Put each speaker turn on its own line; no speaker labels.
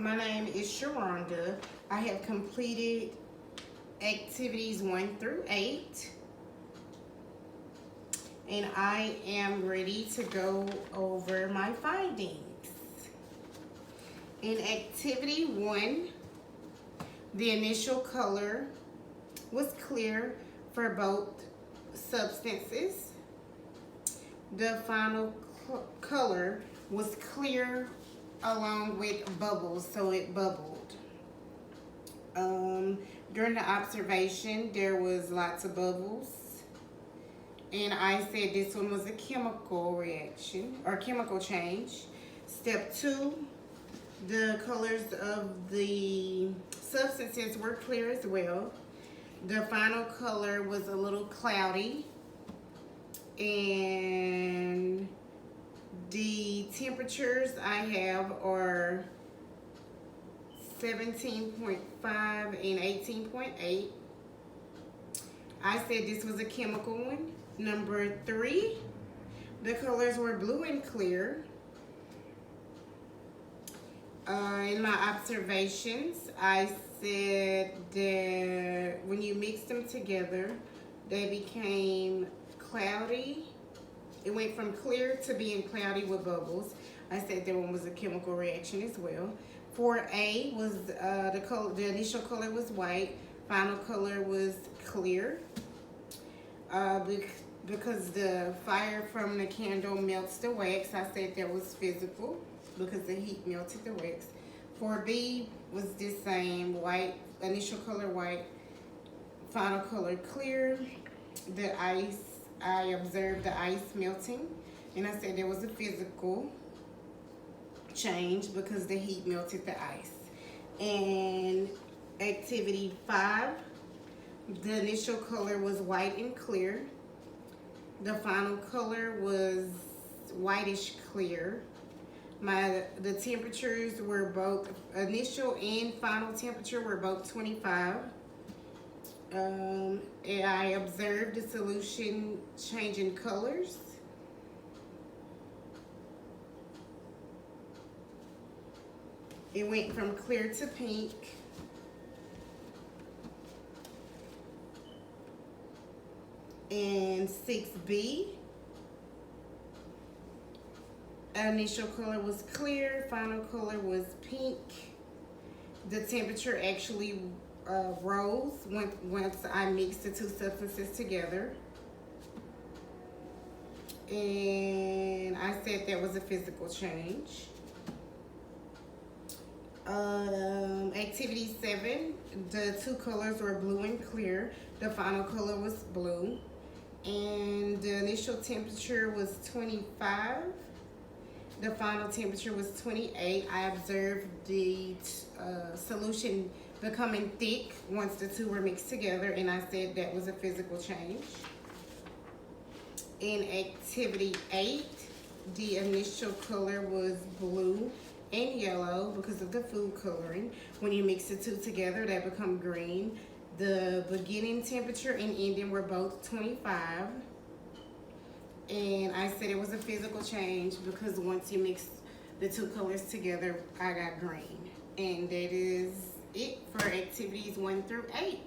My name is Sharonda. I have completed activities 1 through 8. And I am ready to go over my findings. In activity 1, the initial color was clear for both substances. The final color was clear along with bubbles, so it bubbled. During the observation, there was lots of bubbles. And I said this one was a chemical reaction or chemical change. Step 2, the colors of the substances were clear as well. The final color was a little cloudy. And the temperatures I have are 17.5 and 18.8. I said this was a chemical one. Number 3, the colors were blue and clear. In my observations, I said that when you mix them together, they became cloudy. It went from clear to being cloudy with bubbles. I said that one was a chemical reaction as well. For A was the initial color was white, final color was clear. Because the fire from the candle melts the wax, I said that was physical because the heat melted the wax. For B was the same, white, initial color white, final color clear. The ice, I observed the ice melting, and I said there was a physical change because the heat melted the ice. And activity 5, the initial color was white and clear. The final color was whitish clear. The temperatures were both, initial and final temperature were both 25. And I observed the solution changing colors. It went from clear to pink. And 6B, initial color was clear, final color was pink. The temperature actually rose once I mixed the two substances together. And I said that was a physical change. Activity 7, the two colors were blue and clear. The final color was blue. And the initial temperature was 25. The final temperature was 28. I observed the solution becoming thick once the two were mixed together, and I said that was a physical change. In activity 8, the initial color was blue and yellow because of the food coloring. When you mix the two together, they become green. The beginning temperature and ending were both 25. And I said it was a physical change because once you mix the two colors together, I got green. And that is it for activities 1 through 8.